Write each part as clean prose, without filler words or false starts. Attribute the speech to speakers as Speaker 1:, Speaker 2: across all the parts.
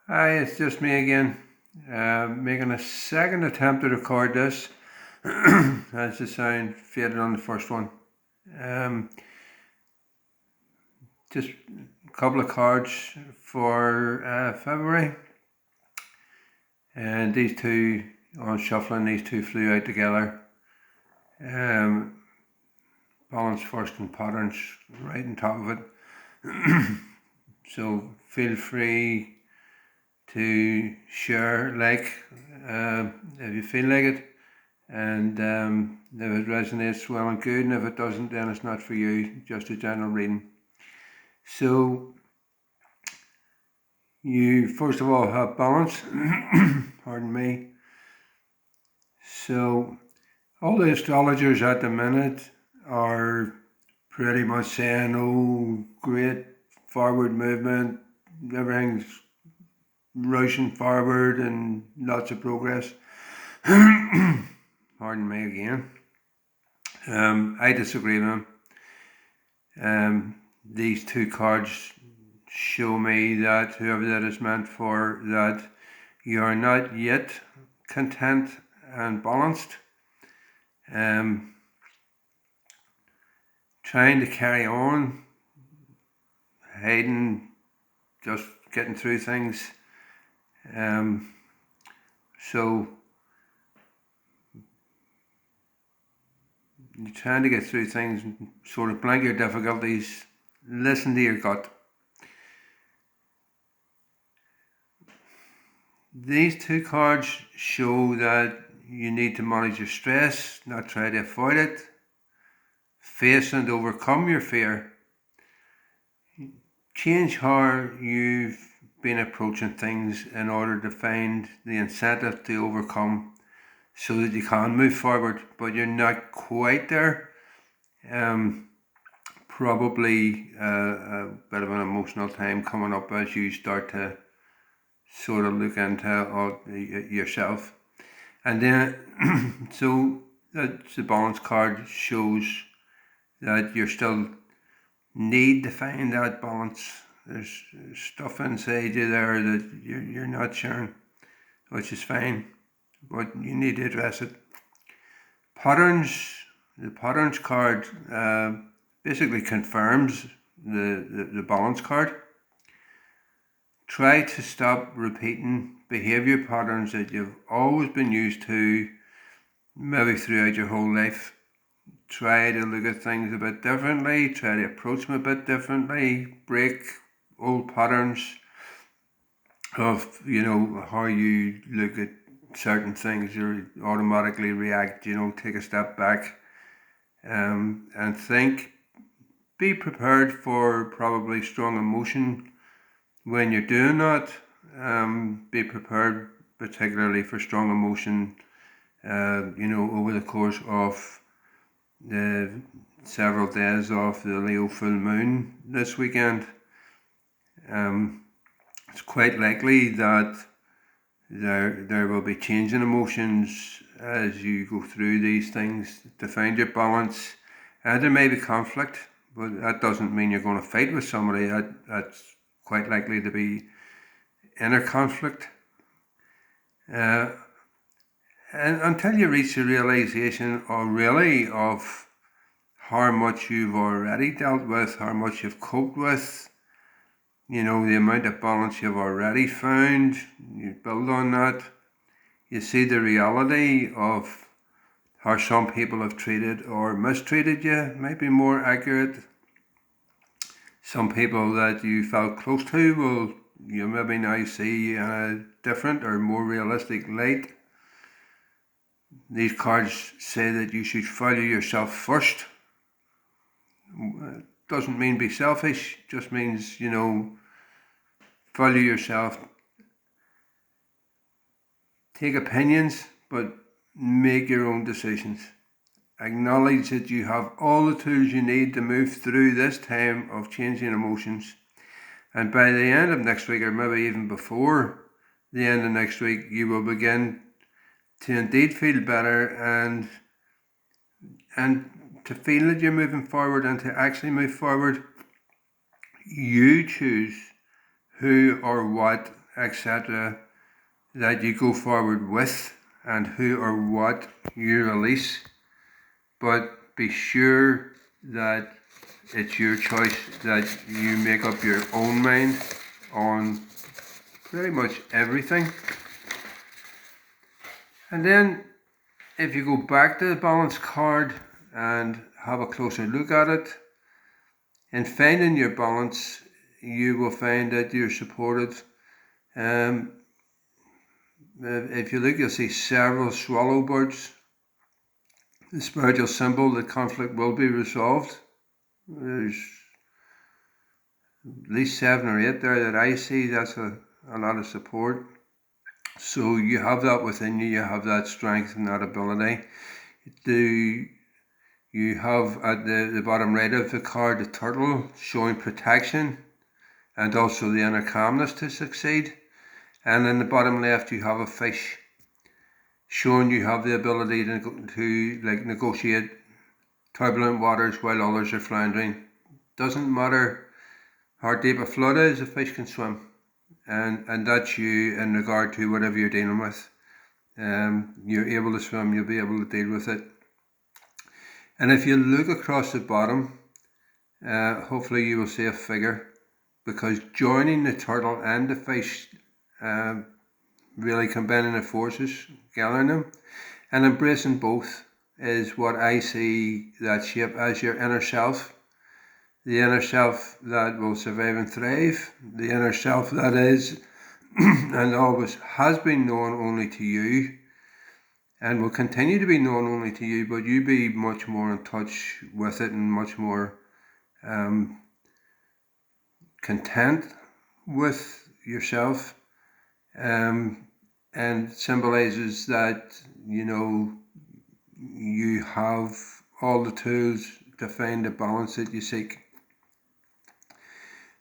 Speaker 1: Hi, it's just me again, making a second attempt to record this as the sound faded on the first one. Um, just a couple of cards for February, and these two on shuffling, these two flew out together. Um, Balance first and patterns right on top of it. So feel free to share, if you feel like it. And if it resonates, well and good, and if it doesn't, then it's not for you, just a general reading. So you first of all have balance. Pardon me. So all the astrologers at the minute are pretty much saying, oh, great forward movement, everything's rushing forward and lots of progress. Pardon me again. I disagree with them. These two cards show me that whoever that is meant for, that you are not yet content and balanced. Trying to carry on, hiding, just getting through things. So you're trying to get through things, sort of blank your difficulties, listen to your gut. These two cards show that you need to manage your stress, not try to avoid it. Face and overcome your fear. Change how you've been approaching things in order to find the incentive to overcome so that you can move forward, but you're not quite there. Probably a bit of an emotional time coming up as you start to sort of look into yourself. And then, so that's the balance card shows that you're still need to find that balance. There's stuff inside you there that you're not sharing, which is fine, but you need to address it. The patterns card basically confirms the balance card. Try to stop repeating behaviour patterns that you've always been used to, maybe throughout your whole life. Try to look at things a bit differently, try to approach them a bit differently, break old patterns of, how you look at certain things, you automatically react, take a step back and think. Be prepared for probably strong emotion when you're doing that. Be prepared particularly for strong emotion, over the course of the several days of the Leo full moon this weekend. It's quite likely that there will be changing emotions as you go through these things to find your balance. And there may be conflict, but that doesn't mean you're going to fight with somebody. That's quite likely to be inner conflict. And until you reach the realization of how much you've already dealt with, how much you've coped with, the amount of balance you've already found, you build on that. You see the reality of how some people have treated or mistreated you, might be more accurate. Some people that you felt close to will you maybe now see in a different or more realistic light. These cards say that you should value yourself first. Doesn't mean be selfish, just means, value yourself. Take opinions, but make your own decisions. Acknowledge that you have all the tools you need to move through this time of changing emotions. And by the end of next week, or maybe even before the end of next week, you will begin to indeed feel better and to feel that you're moving forward and to actually move forward. You choose who or what etc., that you go forward with and who or what you release. But be sure that it's your choice, that you make up your own mind on pretty much everything. And then if you go back to the balance card and have a closer look at it, in finding your balance, you will find that you're supported. If you look, you'll see several swallow birds. The spiritual symbol that conflict will be resolved. There's at least 7 or 8 there that I see. That's a lot of support. So you have that within you. You have that strength and that ability. You have at the bottom right of the card the turtle showing protection and also the inner calmness to succeed. And in the bottom left you have a fish showing you have the ability to negotiate turbulent waters while others are floundering. Doesn't matter how deep a flood is, a fish can swim. And that's you in regard to whatever you're dealing with. You're able to swim, you'll be able to deal with it. And if you look across the bottom, hopefully you will see a figure, because joining the turtle and the fish, really combining the forces, gathering them and embracing both, is what I see that shape as your inner self. The inner self that will survive and thrive, the inner self that is and always has been known only to you and will continue to be known only to you, but you be much more in touch with it and much more content with yourself, and symbolizes that you have all the tools to find the balance that you seek.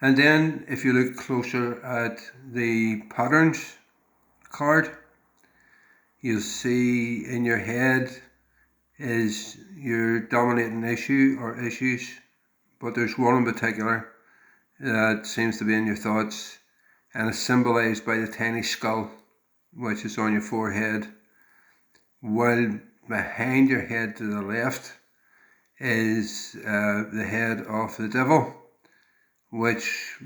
Speaker 1: And then if you look closer at the patterns card, you'll see in your head is your dominating issue or issues, but there's one in particular that seems to be in your thoughts, and it's symbolized by the tiny skull which is on your forehead, while behind your head to the left is the head of the devil, which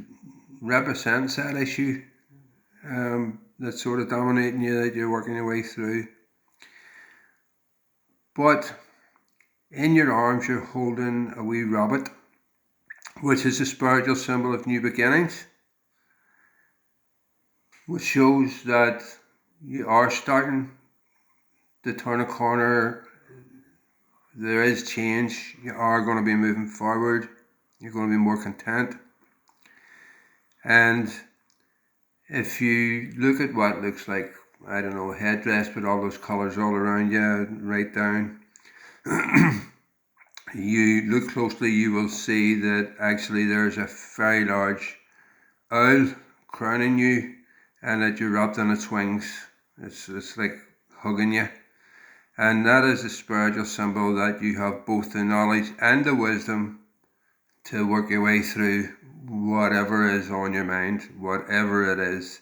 Speaker 1: represents that issue that's sort of dominating you, that you're working your way through. But in your arms you're holding a wee rabbit, which is a spiritual symbol of new beginnings, which shows that you are starting to turn a corner. There is change. You are going to be moving forward. You're going to be more content. And if you look at what looks like, I don't know, a headdress with all those colours all around you, right down, you look closely, you will see that actually there's a very large owl crowning you, and that you're wrapped in its wings. It's like hugging you. And that is a spiritual symbol that you have both the knowledge and the wisdom to work your way through whatever is on your mind, whatever it is.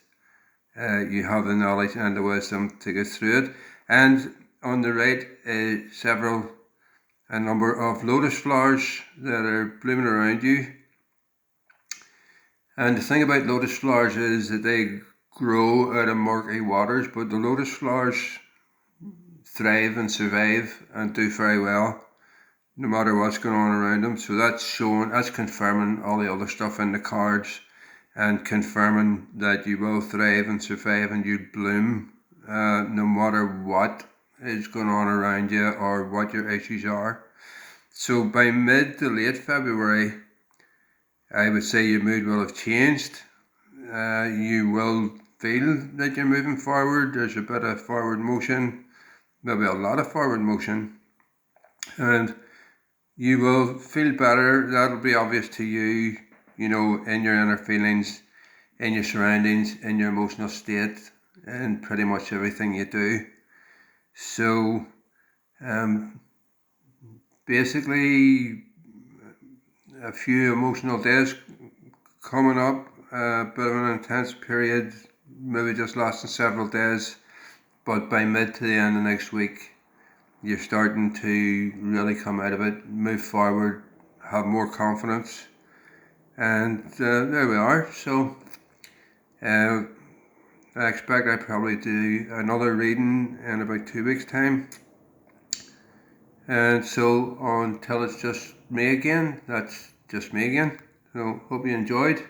Speaker 1: You have the knowledge and the wisdom to get through it. And on the right, a number of lotus flowers that are blooming around you. And the thing about lotus flowers is that they grow out of murky waters, but the lotus flowers thrive and survive and do very well no matter what's going on around them. So that's confirming all the other stuff in the cards, and confirming that you will thrive and survive and you bloom no matter what is going on around you or what your issues are. So by mid to late February, I would say your mood will have changed. You will feel that you're moving forward. There's a bit of forward motion, maybe a lot of forward motion, and you will feel better. That'll be obvious to you, in your inner feelings, in your surroundings, in your emotional state, and pretty much everything you do. So, basically, a few emotional days coming up, a bit of an intense period maybe just lasting several days, but by mid to the end of next week, you're starting to really come out of it, move forward, have more confidence, and there we are. So I expect I probably do another reading in about 2 weeks' time. And so until it's just me again, that's just me again. So hope you enjoyed.